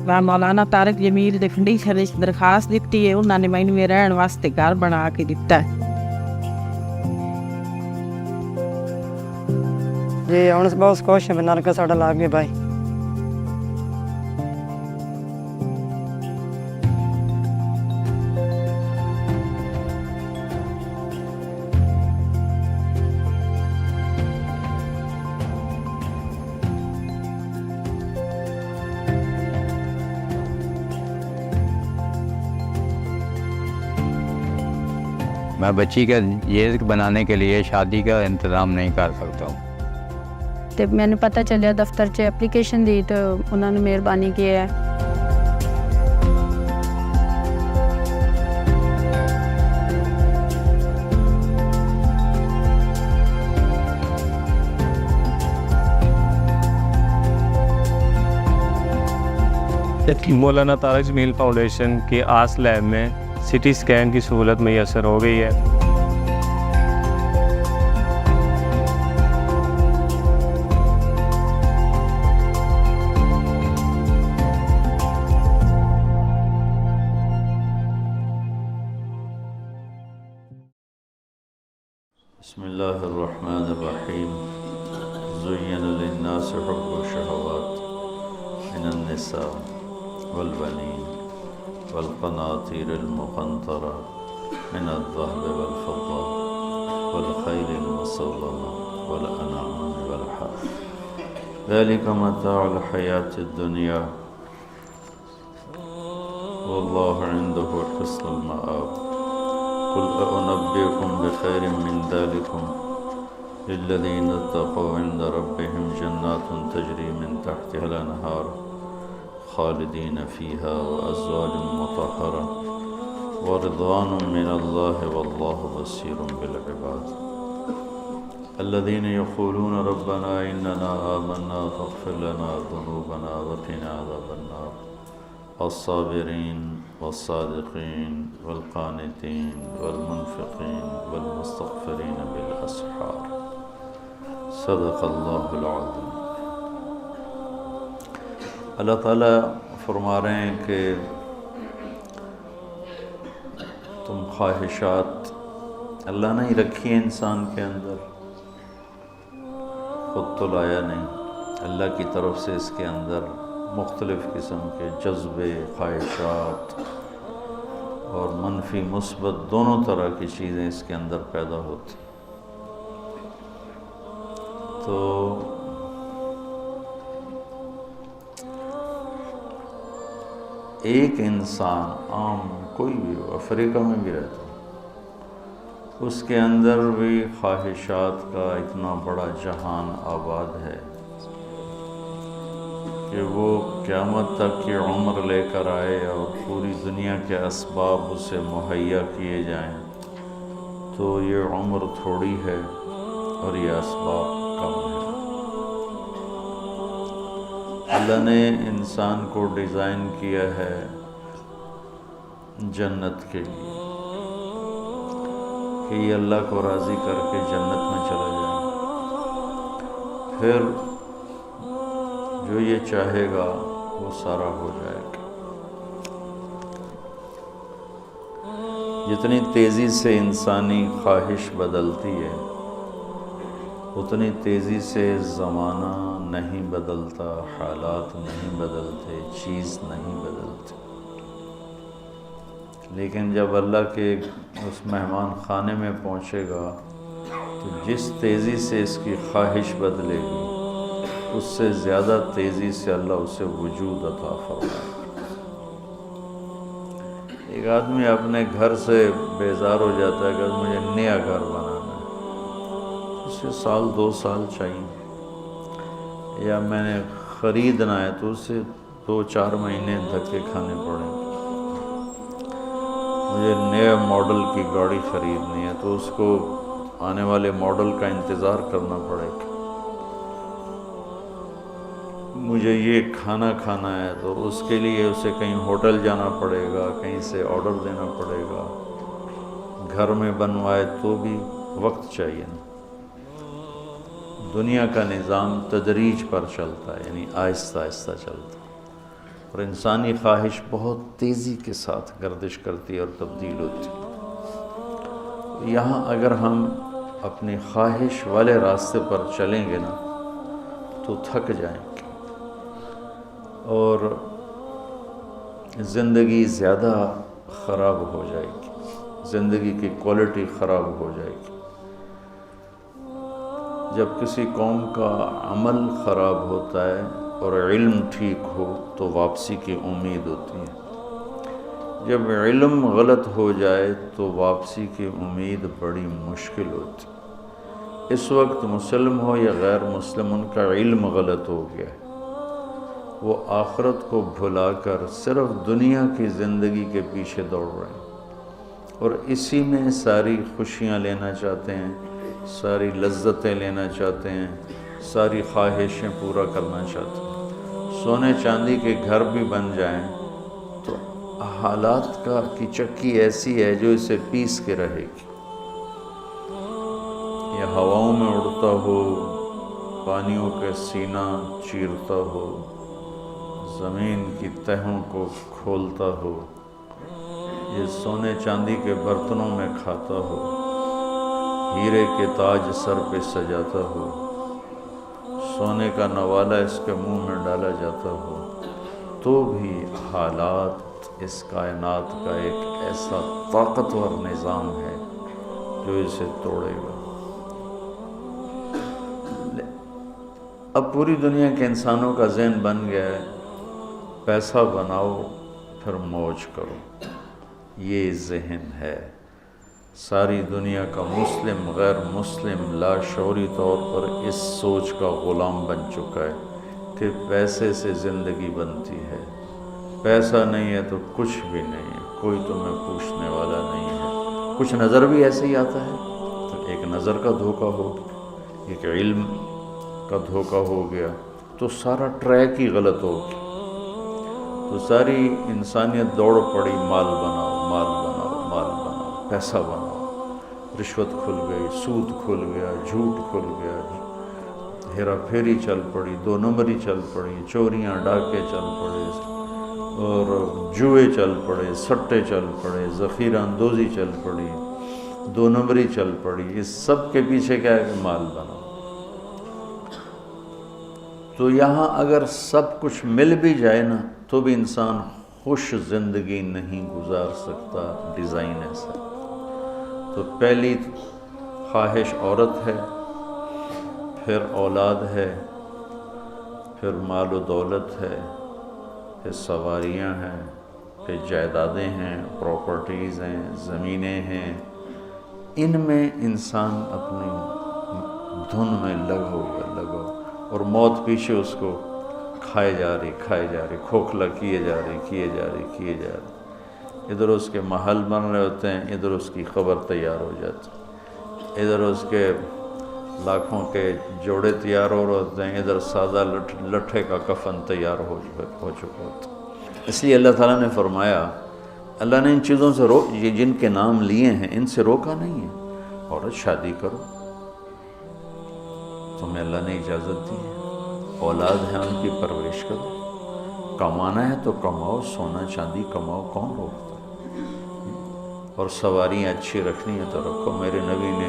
ਮੈਂ ਮੌਲਾਨਾ ਤਾਰਿਕ ਜਮੀਲ ਦੇ ਕੰਡੀਸ਼ਨ ਵਿੱਚ ਦਰਖਾਸਤ ਦਿੱਤੀ ਹੈ। ਉਹਨਾਂ ਨੇ ਮੈਨੂੰ ਮੇਰੇ ਰਹਿਣ ਵਾਸਤੇ ਘਰ ਬਣਾ ਕੇ ਦਿੱਤਾ ਹੈ। جی ہوں بہت خوش ہیں نلکا ساڈا لا گئے بھائی۔ میں بچی کا یہ بنانے کے لیے شادی کا انتظام نہیں کر سکتا ہوں۔ ਤੇ ਮੈਨੂੰ ਪਤਾ ਚੱਲਿਆ ਦਫ਼ਤਰ 'ਚ ਐਪਲੀਕੇਸ਼ਨ ਦੀ ਤਾਂ ਉਹਨਾਂ ਨੇ ਮਿਹਰਬਾਨੀ ਕੀ ਹੈ। مولانا طارق جمیل فاؤنڈیشن کے آس لیب میں سی ٹی اسکین کی سہولت میسر ہو گئی ہے۔ بسم اللہ الرحمن الرحیم۔ زین للناس حب الشہوات من النساء والبنین والقناطیر المقنطرہ من الذهب والفضة والخیل المسومة والانعام والحرث ذلك متاع الحیاة الدنیا واللہ عنده حسن المآب۔ قل أنبئكم بخير من ذلكم للذين اتقوا عند ربهم جنات تجري من تحتها الأنهار خالدين فيها وأزواج مطهرة ورضوان من الله والله بصير بالعباد۔ الذين يقولون ربنا إننا آمنا فاغفر لنا ذنوبنا وقنا عذاب النار۔ الصابرين والصادقين والقانتين والمنفقين والمستغفرين بالأسحار۔ صدق اللہ العظیم۔ اللہ تعالیٰ فرما رہے ہیں کہ تم خواہشات اللہ نے ہی رکھی ہیں انسان کے اندر، خود تو لایا نہیں، اللہ کی طرف سے اس کے اندر مختلف قسم کے جذبے، خواہشات اور منفی مثبت دونوں طرح کی چیزیں اس کے اندر پیدا ہوتی۔ تو ایک انسان عام کوئی بھی ہو، افریقہ میں بھی رہتا ہو، اس کے اندر بھی خواہشات کا اتنا بڑا جہان آباد ہے کہ وہ قیامت تک کی عمر لے کر آئے اور پوری دنیا کے اسباب اسے مہیا کیے جائیں تو یہ عمر تھوڑی ہے اور یہ اسباب کم ہے۔ اللہ نے انسان کو ڈیزائن کیا ہے جنت کے لیے کہ یہ اللہ کو راضی کر کے جنت میں چلا جائے، پھر جو یہ چاہے گا وہ سارا ہو جائے گا۔ جتنی تیزی سے انسانی خواہش بدلتی ہے اتنی تیزی سے زمانہ نہیں بدلتا، حالات نہیں بدلتے، چیز نہیں بدلتی۔ لیکن جب اللہ کے اس مہمان خانے میں پہنچے گا تو جس تیزی سے اس کی خواہش بدلے گی اس سے زیادہ تیزی سے اللہ اسے وجود عطا فرمائے گا۔ ایک آدمی اپنے گھر سے بیزار ہو جاتا ہے کہ مجھے نیا گھر بنانا ہے، اسے سال 2 سال چاہیے، یا میں نے خریدنا ہے تو اسے 2-4 مہینے دھکے کھانے پڑیں گے۔ مجھے نئے ماڈل کی گاڑی خریدنی ہے تو اس کو آنے والے ماڈل کا انتظار کرنا پڑے گا۔ مجھے یہ کھانا کھانا ہے تو اس کے لیے اسے کہیں ہوٹل جانا پڑے گا، کہیں سے آرڈر دینا پڑے گا، گھر میں بنوائے تو بھی وقت چاہیے نا۔ دنیا کا نظام تدریج پر چلتا ہے، یعنی آہستہ آہستہ چلتا ہے۔ اور انسانی خواہش بہت تیزی کے ساتھ گردش کرتی ہے اور تبدیل ہوتی ہے۔ یہاں اگر ہم اپنی خواہش والے راستے پر چلیں گے نا تو تھک جائیں گے اور زندگی زیادہ خراب ہو جائے گی، زندگی کی کوالٹی خراب ہو جائے گی۔ جب کسی قوم کا عمل خراب ہوتا ہے اور علم ٹھیک ہو تو واپسی کی امید ہوتی ہے، جب علم غلط ہو جائے تو واپسی کی امید بڑی مشکل ہوتی ہے۔ اس وقت مسلم ہو یا غیر مسلم، ان کا علم غلط ہو گیا ہے، وہ آخرت کو بھلا کر صرف دنیا کی زندگی کے پیچھے دوڑ رہے ہیں اور اسی میں ساری خوشیاں لینا چاہتے ہیں، ساری لذتیں لینا چاہتے ہیں، ساری خواہشیں پورا کرنا چاہتے ہیں۔ سونے چاندی کے گھر بھی بن جائیں تو حالات کی چکی ایسی ہے جو اسے پیس کے رہے گی۔ یہ ہواؤں میں اڑتا ہو، پانیوں کے سینہ چیرتا ہو، زمین کی تہوں کو کھولتا ہو، یہ سونے چاندی کے برتنوں میں کھاتا ہو، ہیرے کے تاج سر پہ سجاتا ہو، سونے کا نوالا اس کے منہ میں ڈالا جاتا ہو، تو بھی حالات اس کائنات کا ایک ایسا طاقتور نظام ہے جو اسے توڑے گا۔ اب پوری دنیا کے انسانوں کا ذہن بن گیا ہے، پیسہ بناؤ پھر موج کرو، یہ ذہن ہے۔ ساری دنیا کا مسلم غیر مسلم لاشعوری طور پر اس سوچ کا غلام بن چکا ہے کہ پیسے سے زندگی بنتی ہے، پیسہ نہیں ہے تو کچھ بھی نہیں ہے، کوئی تمہیں پوچھنے والا نہیں ہے۔ کچھ نظر بھی ایسے ہی آتا ہے، تو ایک نظر کا دھوکہ ہو گیا، ایک علم کا دھوکہ ہو گیا، تو سارا ٹریک ہی غلط ہو گیا۔ تو ساری انسانیت دوڑ پڑی، مال بناؤ، مال بناؤ، مال بناؤ، پیسہ بناؤ، رشوت کھل گئی، سود کھل گیا، جھوٹ کھل گیا، ہیرا پھیری چل پڑی، دو نمبری چل پڑی، چوریاں ڈاکے چل پڑے اور جوئے چل پڑے، سٹے چل پڑے، ذخیرہ اندوزی چل پڑی، دو نمبری چل پڑی۔ اس سب کے پیچھے کیا ہے کہ مال بناؤ۔ تو یہاں اگر سب کچھ مل بھی جائے نا تو بھی انسان خوش زندگی نہیں گزار سکتا، ڈیزائن ایسا۔ تو پہلی خواہش عورت ہے، پھر اولاد ہے، پھر مال و دولت ہے، پھر سواریاں ہیں، پھر جائیدادیں ہیں، پراپرٹیز ہیں، زمینیں ہیں۔ ان میں انسان اپنی دھن میں لگا ہوا اور موت پیچھے اس کو کھائے جا رہی، کھوکھلا کیے جا رہی۔ ادھر اس کے محل بن رہے ہوتے ہیں، ادھر اس کی قبر تیار ہو جاتی، ادھر اس کے لاکھوں کے جوڑے تیار ہو رہے ہوتے ہیں، ادھر سادہ لٹھے کا کفن تیار ہو چکا ہوتا۔ اس لیے اللہ تعالیٰ نے فرمایا، اللہ نے ان چیزوں سے یہ جن کے نام لیے ہیں ان سے روکا نہیں ہے۔ عورت شادی کرو، تمہیں اللہ نے اجازت دی ہے، اولاد ہے ان کی پرورش کرو، کمانا ہے تو کماؤ، سونا چاندی کماؤ، کون روکتا؟ اور سواریاں اچھی رکھنی ہے تو رکھو۔ میرے نبی نے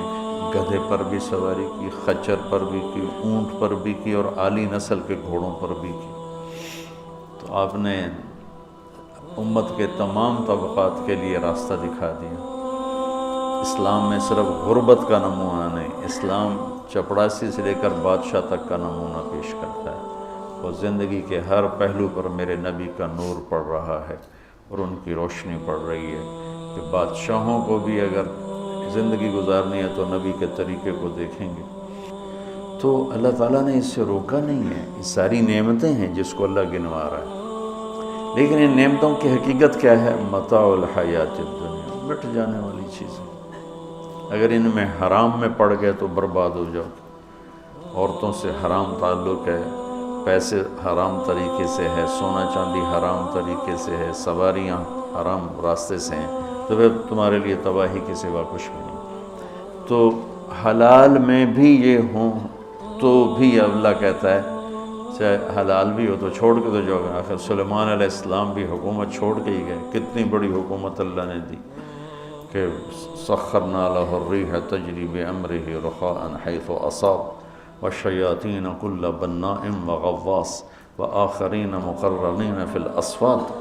گدھے پر بھی سواری کی، خچر پر بھی کی، اونٹ پر بھی کی اور اعلی نسل کے گھوڑوں پر بھی کی۔ تو آپ نے امت کے تمام طبقات کے لیے راستہ دکھا دیا۔ اسلام میں صرف غربت کا نمونہ نہیں، اسلام چپڑاسی سے لے کر بادشاہ تک کا نمونہ پیش کرتا ہے، اور زندگی کے ہر پہلو پر میرے نبی کا نور پڑ رہا ہے اور ان کی روشنی پڑ رہی ہے کہ بادشاہوں کو بھی اگر زندگی گزارنی ہے تو نبی کے طریقے کو دیکھیں گے۔ تو اللہ تعالیٰ نے اس سے روکا نہیں ہے، یہ ساری نعمتیں ہیں جس کو اللہ گنوا رہا ہے، لیکن ان نعمتوں کی حقیقت کیا ہے؟ متاع الحیات الدنیا، مٹ جانے والی چیزیں۔ اگر ان میں حرام میں پڑ گئے تو برباد ہو جاؤ۔ عورتوں سے حرام تعلق ہے، پیسے حرام طریقے سے ہے، سونا چاندی حرام طریقے سے ہے، سواریاں حرام راستے سے ہیں، تو پھر تمہارے لیے تباہی کے سوا کچھ بھی نہیں۔ تو حلال میں بھی یہ ہوں تو بھی اللہ کہتا ہے چاہے حلال بھی ہو تو چھوڑ کے تو جو آخر سلیمان علیہ السلام بھی حکومت چھوڑ کے ہی گئے. کتنی بڑی حکومت اللہ نے دی کہ سخرنا لہ الریح تجری بامرہ رخاء حیث اصاب والشیاطین کل بناء وغواص وآخرین مقرنین فی الاسفاد.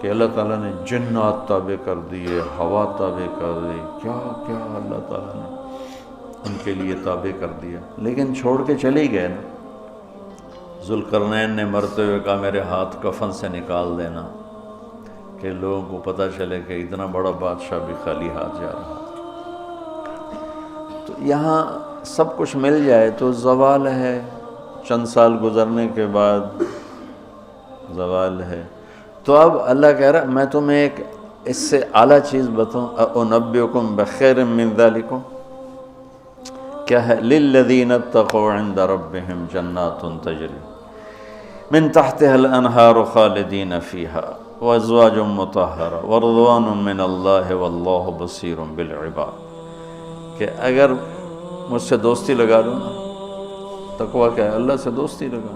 کہ اللہ تعالیٰ نے جنات تابع کر دیے, ہوا تابع کر دی, کیا کیا اللہ تعالیٰ نے ان کے لیے تابع کر دیا, لیکن چھوڑ کے چلے ہی گئے نا. ذوالقرنین نے مرتے ہوئے کہا میرے ہاتھ کفن سے نکال دینا کہ لوگوں کو پتہ چلے کہ اتنا بڑا بادشاہ بھی خالی ہاتھ جا رہا. تو یہاں سب کچھ مل جائے تو زوال ہے, چند سال گزرنے کے بعد زوال ہے. تو اب اللہ کہہ رہا میں تمہیں ایک اس سے اعلیٰ چیز بتاؤں, انبئکم بخیر من ذالکم, کیا ہے, للذین اتقوا عند ربہم جنات تجری من تحتها الانہار خالدین فیہا وازواج مطہرہ ورضوان من اللہ واللہ بصیر بالعباد. کہ اگر مجھ سے دوستی لگا لو نا, تقویٰ کیا ہے, اللہ سے دوستی لگا.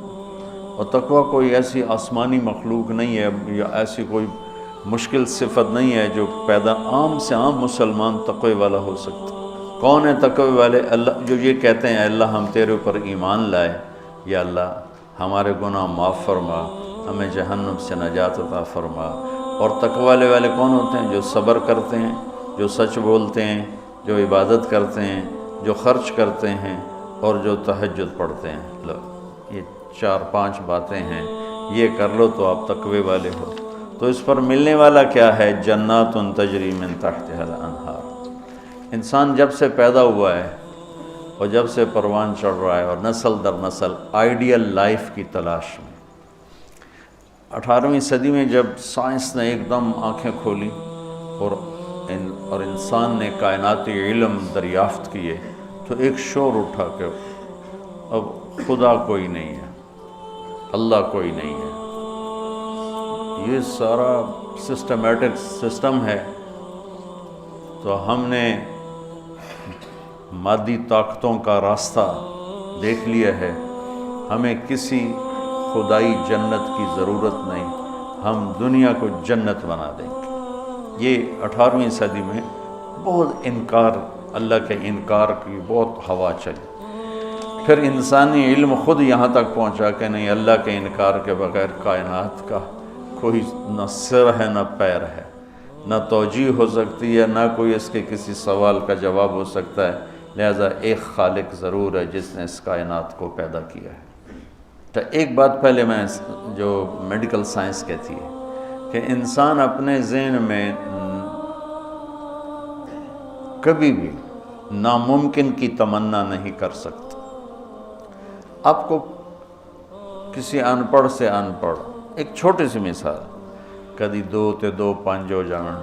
اور تقویٰ کوئی ایسی آسمانی مخلوق نہیں ہے یا ایسی کوئی مشکل صفت نہیں ہے جو پیدا عام سے عام مسلمان تقوی والا ہو سکتا. کون ہے تقوی والے؟ اللہ جو یہ کہتے ہیں اللہ ہم تیرے اوپر ایمان لائے, یا اللہ ہمارے گناہ معاف فرما, ہمیں جہنم سے نجات عطا فرما. اور تقوی والے کون ہوتے ہیں؟ جو صبر کرتے ہیں, جو سچ بولتے ہیں, جو عبادت کرتے ہیں, جو خرچ کرتے ہیں اور جو تہجد پڑھتے ہیں. لو یہ 4-5 باتیں ہیں, یہ کر لو تو آپ تقوی والے ہو. تو اس پر ملنے والا کیا ہے؟ جنات تجری من تحتها الانہار. انسان جب سے پیدا ہوا ہے اور جب سے پروان چڑھ رہا ہے اور نسل در نسل آئیڈیل لائف کی تلاش میں. 18ویں صدی میں جب سائنس نے ایک دم آنکھیں کھولی اور انسان نے کائناتی علم دریافت کیے تو ایک شور اٹھا کہ اب خدا کوئی نہیں ہے, اللہ کوئی نہیں ہے. یہ سارا سسٹمیٹک سسٹم ہے. تو ہم نے مادی طاقتوں کا راستہ دیکھ لیا ہے, ہمیں کسی خدائی جنت کی ضرورت نہیں, ہم دنیا کو جنت بنا دیں گے. یہ 18ویں صدی میں بہت انکار, اللہ کے انکار کی بہت ہوا چلی. پھر انسانی علم خود یہاں تک پہنچا کہ نہیں, اللہ کے انکار کے بغیر کائنات کا کوئی نہ سر ہے نہ پیر ہے, نہ توجیہ ہو سکتی ہے, نہ کوئی اس کے کسی سوال کا جواب ہو سکتا ہے. لہذا ایک خالق ضرور ہے جس نے اس کائنات کو پیدا کیا ہے. تو ایک بات پہلے میں جو میڈیکل سائنس کہتی ہے کہ انسان اپنے ذہن میں کبھی بھی ناممکن کی تمنا نہیں کر سکتا. آپ کو کسی ان پڑھ سے ان پڑھ, ایک چھوٹی سی مثال, کدی 2 تے 2 5 ہو جان.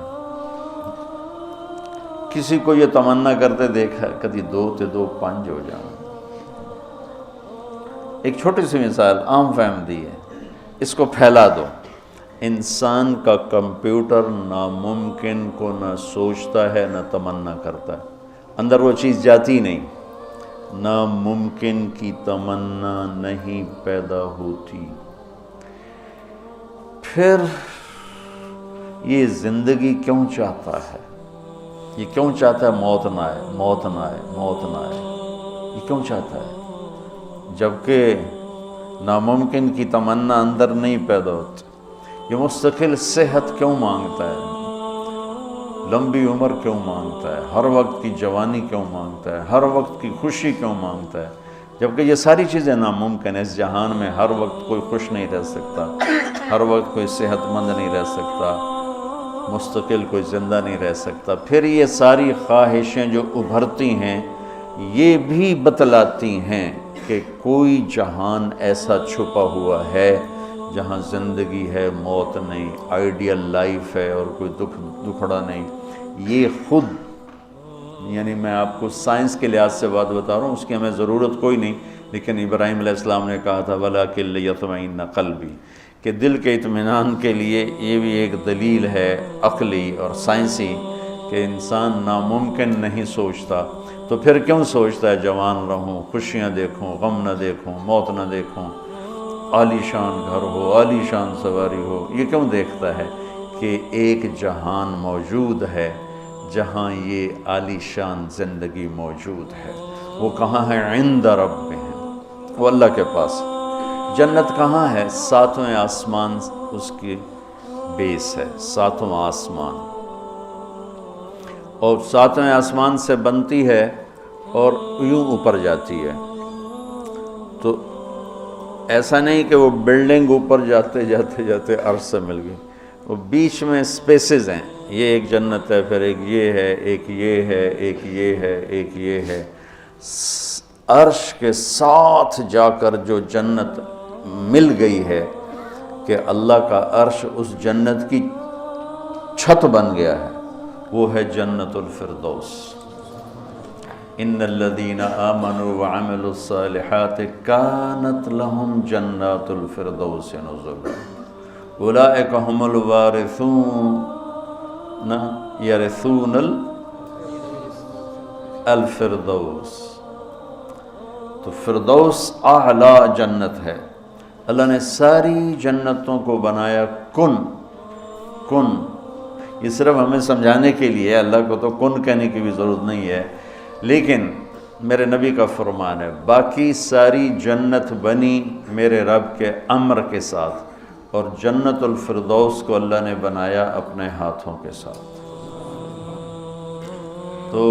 کسی کو یہ تمنا کرتے دیکھا کدی 2 تے 2 5 ہو جان. ایک چھوٹی سی مثال عام فہم دی ہے, اس کو پھیلا دو. انسان کا کمپیوٹر ناممکن کو نہ سوچتا ہے نہ تمنا کرتا ہے, اندر وہ چیز جاتی نہیں. ناممکن کی تمنا نہیں پیدا ہوتی. پھر یہ زندگی کیوں چاہتا ہے؟ یہ کیوں چاہتا ہے موت نہ آئے, موت نہ آئے, موت نہ آئے؟ یہ کیوں چاہتا ہے جبکہ ناممکن کی تمنا اندر نہیں پیدا ہوتی؟ یہ مستقل صحت کیوں مانگتا ہے, لمبی عمر کیوں مانگتا ہے, ہر وقت کی جوانی کیوں مانگتا ہے, ہر وقت کی خوشی کیوں مانگتا ہے, جبکہ یہ ساری چیزیں ناممکن ہیں. اس جہان میں ہر وقت کوئی خوش نہیں رہ سکتا, ہر وقت کوئی صحت مند نہیں رہ سکتا, مستقل کوئی زندہ نہیں رہ سکتا. پھر یہ ساری خواہشیں جو ابھرتی ہیں یہ بھی بتلاتی ہیں کہ کوئی جہان ایسا چھپا ہوا ہے جہاں زندگی ہے, موت نہیں, آئیڈیل لائف ہے اور کوئی دکھڑا نہیں. یہ خود, یعنی میں آپ کو سائنس کے لحاظ سے بات بتا رہا ہوں, اس کی ہمیں ضرورت کوئی نہیں, لیکن ابراہیم علیہ السلام نے کہا تھا وَلَٰكِن لِيَطْمَئِنَّ قَلْبِي, کہ دل کے اطمینان کے لیے یہ بھی ایک دلیل ہے عقلی اور سائنسی کہ انسان ناممکن نہیں سوچتا. تو پھر کیوں سوچتا ہے جوان رہوں, خوشیاں دیکھوں, غم نہ دیکھوں, موت نہ دیکھوں؟ عالی شان گھر ہو، عالی شان سواری ہو، یہ کیوں دیکھتا ہے کہ ایک جہان موجود ہے جہاں یہ عالی شان زندگی موجود ہے۔ وہ کہاں ہے؟ عند ربہم، وہ اللہ کے پاس۔ جنت کہاں ہے؟ ساتویں آسمان اس کی بیس ہے، ساتواں آسمان، اور ساتویں آسمان سے بنتی ہے اور یوں اوپر جاتی ہے۔ تو ایسا نہیں کہ وہ بلڈنگ اوپر جاتے جاتے جاتے عرش سے مل گئی، وہ بیچ میں سپیسز ہیں، یہ ایک جنت ہے، پھر ایک یہ ہے، ایک یہ ہے، ایک یہ ہے، ایک یہ ہے۔ عرش کے ساتھ جا کر جو جنت مل گئی ہے کہ اللہ کا عرش اس جنت کی چھت بن گیا ہے، وہ ہے جنت الفردوس۔ ان الذین آمنوا وعملوا الصالحات کانت لهم جنات الفردوس نزلا اولئک هم الوارثون یرثون الفردوس۔ تو فردوس اعلی جنت ہے۔ اللہ نے ساری جنتوں کو بنایا کن کن، یہ صرف ہمیں سمجھانے کے لیے ہے، اللہ کو تو کن کہنے کی بھی ضرورت نہیں ہے، لیکن میرے نبی کا فرمان ہے باقی ساری جنت بنی میرے رب کے امر کے ساتھ، اور جنت الفردوس کو اللہ نے بنایا اپنے ہاتھوں کے ساتھ۔ تو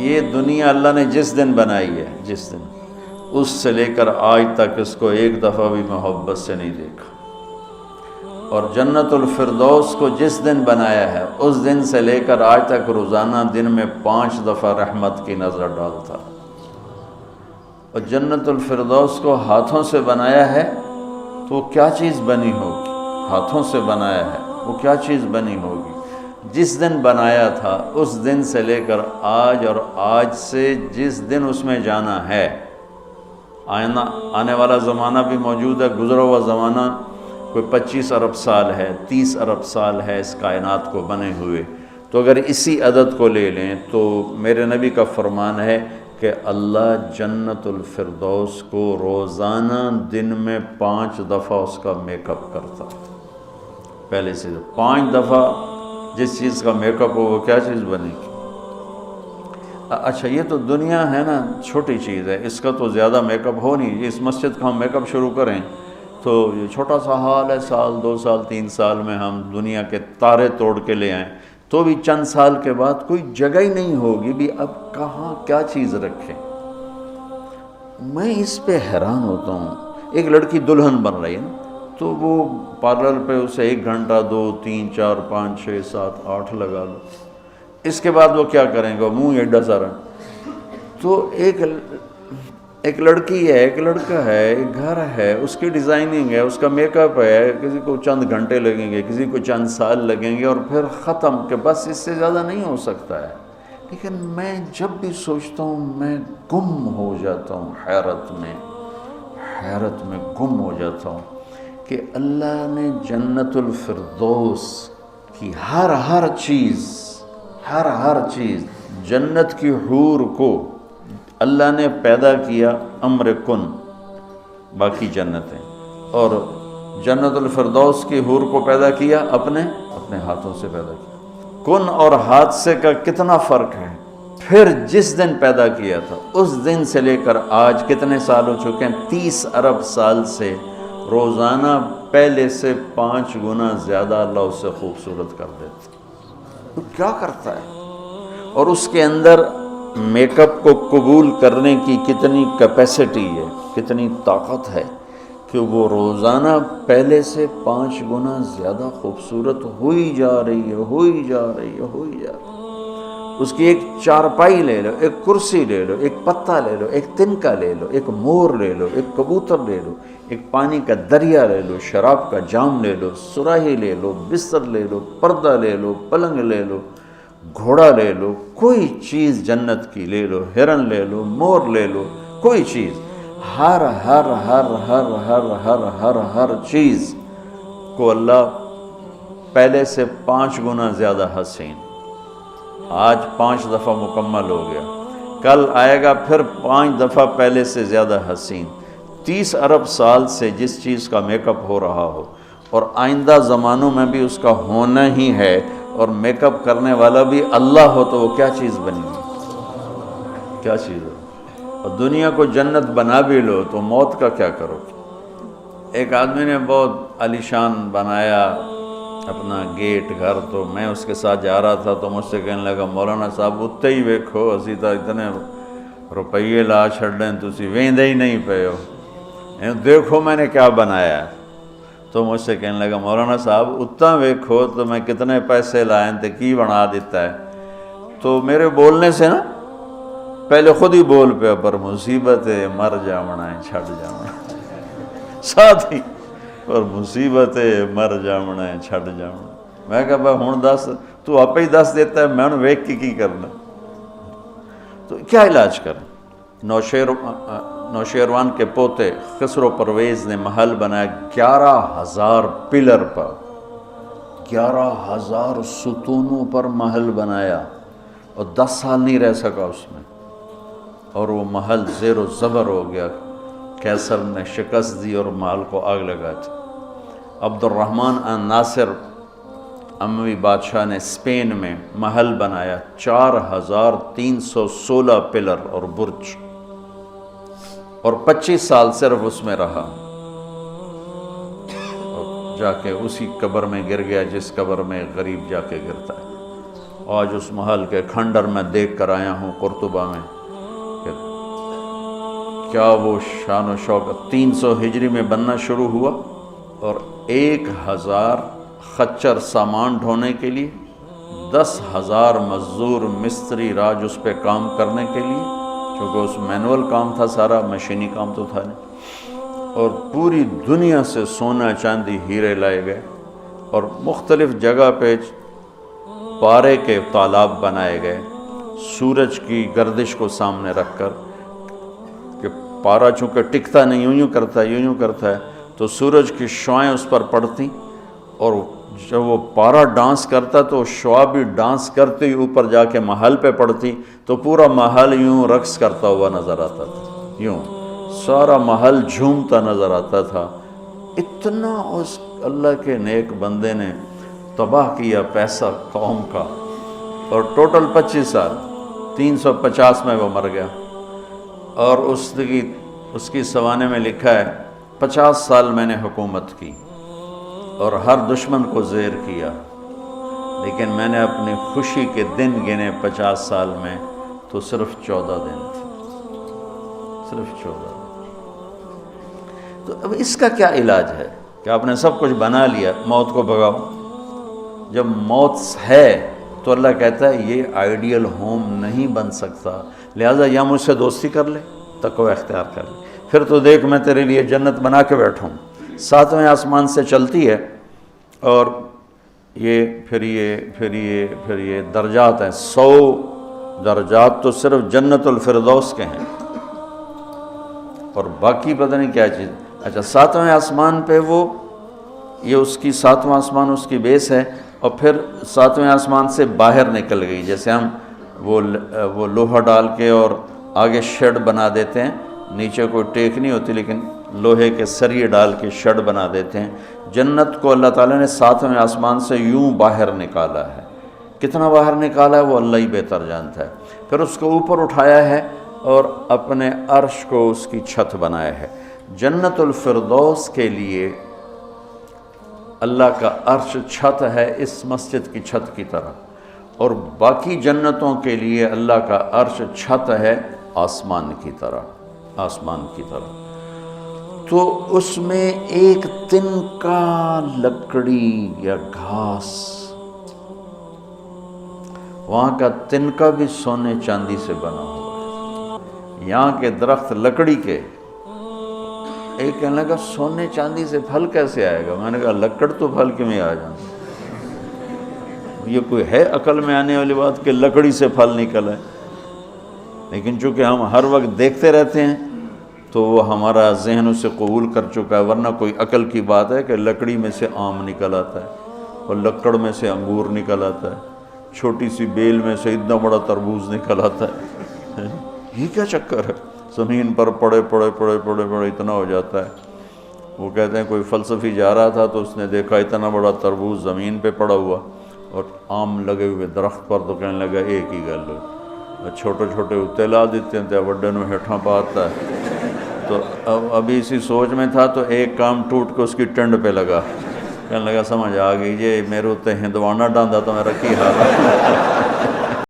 یہ دنیا اللہ نے جس دن بنائی ہے، جس دن، اس سے لے کر آج تک اس کو ایک دفعہ بھی محبت سے نہیں دیکھا، اور جنت الفردوس کو جس دن بنایا ہے اس دن سے لے کر آج تک روزانہ دن میں 5 دفعہ رحمت کی نظر ڈالتا۔ اور جنت الفردوس کو ہاتھوں سے بنایا ہے تو وہ کیا چیز بنی ہوگی؟ ہاتھوں سے بنایا ہے، وہ کیا چیز بنی ہوگی؟ جس دن بنایا تھا اس دن سے لے کر آج، اور آج سے جس دن اس میں جانا ہے، آنے والا زمانہ بھی موجود ہے، گزرا ہوا زمانہ کوئی 25 ارب سال ہے، 30 ارب سال ہے اس کائنات کو بنے ہوئے۔ تو اگر اسی عدد کو لے لیں تو میرے نبی کا فرمان ہے کہ اللہ جنت الفردوس کو روزانہ دن میں 5 دفعہ اس کا میک اپ کرتا۔ پہلے سے 5 دفعہ جس چیز کا میک اپ ہو وہ کیا چیز بنے گی؟ اچھا یہ تو دنیا ہے نا، چھوٹی چیز ہے، اس کا تو زیادہ میک اپ ہو نہیں۔ اس مسجد کا ہم میک اپ شروع کریں تو یہ چھوٹا سا حال ہے، سال 2 سال 3 سال میں ہم دنیا کے تارے توڑ کے لے آئیں تو بھی چند سال کے بعد کوئی جگہ ہی نہیں ہوگی بھی اب کہاں کیا چیز رکھیں۔ میں اس پہ حیران ہوتا ہوں، ایک لڑکی دلہن بن رہی ہے نا، تو وہ پارلر پہ اسے 1 گھنٹہ 2 3 4 5 6 7 8 لگا لو، اس کے بعد وہ کیا کریں گے؟ منہ ایڈا سارا۔ تو ایک لڑکی ہے، ایک لڑکا ہے، ایک گھر ہے، اس کی ڈیزائننگ ہے، اس کا میک اپ ہے، کسی کو چند گھنٹے لگیں گے، کسی کو چند سال لگیں گے، اور پھر ختم، کہ بس اس سے زیادہ نہیں ہو سکتا ہے۔ لیکن میں جب بھی سوچتا ہوں میں گم ہو جاتا ہوں، حیرت میں گم ہو جاتا ہوں کہ اللہ نے جنت الفردوس کی ہر چیز، جنت کی حور کو اللہ نے پیدا کیا امر کن، باقی جنتیں، اور جنت الفردوس کی حور کو پیدا کیا اپنے ہاتھوں سے پیدا کیا۔ کن اور حادثے کا کتنا فرق ہے۔ پھر جس دن پیدا کیا تھا اس دن سے لے کر آج کتنے سال ہو چکے ہیں؟ 30 ارب سال سے روزانہ پہلے سے 5 گنا زیادہ اللہ اسے خوبصورت کر دیتا۔ تو کیا کرتا ہے؟ اور اس کے اندر میک اپ کو قبول کرنے کی کتنی کیپیسٹی ہے، کتنی طاقت ہے کہ وہ روزانہ پہلے سے 5 گنا زیادہ خوبصورت ہوئی جا رہی ہے۔ اس کی ایک چارپائی لے لو، ایک کرسی لے لو، ایک پتا لے لو، ایک تنکا لے لو، ایک مور لے لو، ایک کبوتر لے لو، ایک پانی کا دریا لے لو، شراب کا جام لے لو، سراہی لے لو، بستر لے لو، پردہ لے لو، پلنگ لے لو، گھوڑا لے لو، کوئی چیز جنت کی لے لو، ہرن لے لو، مور لے لو، کوئی چیز، ہر چیز کو اللہ پہلے سے 5 گنا زیادہ حسین۔ آج 5 دفعہ مکمل ہو گیا، کل آئے گا پھر 5 دفعہ پہلے سے زیادہ حسین۔ 30 ارب سال سے جس چیز کا میک اپ ہو رہا ہو اور آئندہ زمانوں میں بھی اس کا ہونا ہی ہے اور میک اپ کرنے والا بھی اللہ ہو تو وہ کیا چیز بنی گی؟ کیا چیز ہو؟ اور دنیا کو جنت بنا بھی لو تو موت کا کیا کرو؟ ایک آدمی نے بہت عالیشان بنایا اپنا گیٹ گھر، تو میں اس کے ساتھ جا رہا تھا تو مجھ سے کہنے لگا مولانا صاحب اتنے ہی ویکھو اسی تو اتنے روپیے لا چھڑیں تسی ویندے ہی نہیں پے ہو، دیکھو میں نے کیا بنایا ہے۔ تو مجھ سے کہنے لگا مولانا صاحب اتنا ویکھو تو میں کتنے پیسے لائیں تے کی بنا دیتا ہے۔ تو میرے بولنے سے نا پہلے خود ہی بول پیا پر مصیبت ہے مر جامنا ہے چھڑ جامنا ساتھ ہی پر مصیبت ہے مر جامنا ہے چھڑ جامنا۔ میں کہا بھائی ہوں دس تو آپ ہی دس دیتا ہے میں ہوں ویک کی کرنا۔ تو کیا علاج کریں؟ نوشیروان کے پوتے خسرو پرویز نے محل بنایا 11,000 پلر پر، 11,000 ستونوں پر محل بنایا اور 10 سال نہیں رہ سکا اس میں، اور وہ محل زیر و زبر ہو گیا۔ کیسر نے شکست دی اور محل کو آگ لگا دی۔ عبد الرحمن الناصر اموی بادشاہ نے اسپین میں محل بنایا 4,316 پلر اور برج، اور 25 سال صرف اس میں رہا اور جا کے اسی قبر میں گر گیا جس قبر میں غریب جا کے گرتا ہے۔ آج اس محل کے کھنڈر میں دیکھ کر آیا ہوں قرطبہ میں کہ کیا وہ شان و شوکت 300 ہجری میں بننا شروع ہوا اور 1,000 خچر سامان ڈھونے کے لیے، 10,000 مزدور مستری راج اس پہ کام کرنے کے لیے، کیونکہ اس مینول کام تھا سارا، مشینی کام تو تھا نہیں، اور پوری دنیا سے سونا چاندی ہیرے لائے گئے، اور مختلف جگہ پہ پارے کے تالاب بنائے گئے سورج کی گردش کو سامنے رکھ کر، کہ پارا چونکہ ٹکتا نہیں یوں یوں کرتا ہے تو سورج کی شعائیں اس پر پڑتی، اور جب وہ پارا ڈانس کرتا تو شعا بھی ڈانس کرتے ہی اوپر جا کے محل پہ پڑتی تو پورا محل یوں رقص کرتا ہوا نظر آتا تھا، یوں سارا محل جھومتا نظر آتا تھا۔ اتنا اس اللہ کے نیک بندے نے تباہ کیا پیسہ قوم کا، اور ٹوٹل 25 سال 350 میں وہ مر گیا، اور اس کی سوانے میں لکھا ہے 50 سال میں نے حکومت کی اور ہر دشمن کو زیر کیا، لیکن میں نے اپنی خوشی کے دن گنے 50 سال میں تو صرف 14 دن تھے، صرف 14 دن۔ تو اب اس کا کیا علاج ہے کہ آپ نے سب کچھ بنا لیا، موت کو بھگاؤ۔ جب موت ہے تو اللہ کہتا ہے یہ آئیڈیل ہوم نہیں بن سکتا، لہٰذا یا مجھ سے دوستی کر لے، تقوی اختیار کر لے، پھر تو دیکھ میں تیرے لیے جنت بنا کے بیٹھوں۔ 7ویں آسمان سے چلتی ہے، اور پھر یہ درجات ہیں، 100 درجات تو صرف جنت الفردوس کے ہیں، اور باقی پتہ نہیں کیا چیز۔ اچھا 7ویں آسمان پہ یہ اس کی 7واں آسمان اس کی بیس ہے، اور پھر 7ویں آسمان سے باہر نکل گئی، جیسے ہم وہ لوہا ڈال کے اور آگے شیڈ بنا دیتے ہیں، نیچے کوئی ٹیک نہیں ہوتی لیکن لوہے کے سریے ڈال کے شیڈ بنا دیتے ہیں۔ جنت کو اللہ تعالیٰ نے 7ویں آسمان سے یوں باہر نکالا ہے، کتنا باہر نکالا ہے وہ اللہ ہی بہتر جانتا ہے۔ پھر اس کو اوپر اٹھایا ہے اور اپنے عرش کو اس کی چھت بنایا ہے۔ جنت الفردوس کے لیے اللہ کا عرش چھت ہے اس مسجد کی چھت کی طرح، اور باقی جنتوں کے لیے اللہ کا عرش چھت ہے آسمان کی طرح، آسمان کی طرح۔ تو اس میں ایک تنکا لکڑی یا گھاس، وہاں کا تنکا بھی سونے چاندی سے بنا ہوا ہے۔ یہاں کے درخت لکڑی کے، ایک کہنے لگا سونے چاندی سے پھل کیسے آئے گا؟ میں نے کہا لکڑ تو پھل کیوں آ جانا، یہ کوئی ہے عقل میں آنے والی بات کہ لکڑی سے پھل نکل ہے؟ لیکن چونکہ ہم ہر وقت دیکھتے رہتے ہیں تو وہ ہمارا ذہن اسے قبول کر چکا ہے، ورنہ کوئی عقل کی بات ہے کہ لکڑی میں سے آم نکل آتا ہے اور لکڑ میں سے انگور نکل آتا ہے، چھوٹی سی بیل میں سے اتنا بڑا تربوز نکل آتا ہے، یہ کیا چکر ہے؟ زمین پر پڑے پڑے پڑے پڑے پڑے اتنا ہو جاتا ہے. وہ کہتے ہیں کوئی فلسفی جا رہا تھا تو اس نے دیکھا اتنا بڑا تربوز زمین پہ پڑا ہوا اور آم لگے ہوئے درخت پر, تو کہنے لگا ایک ہی گل ہے, چھوٹے چھوٹے اتنے لا دیتے ہیں تو وڈے نو ہیٹھاں پاتا ہے. تو ابھی اسی سوچ میں تھا تو ایک کام ٹوٹ کے اس کی ٹنڈ پہ لگا, کہنے لگا سمجھ آ گئی, یہ میرے اتنے ہندوانہ ڈاندا تو میں رکھی حال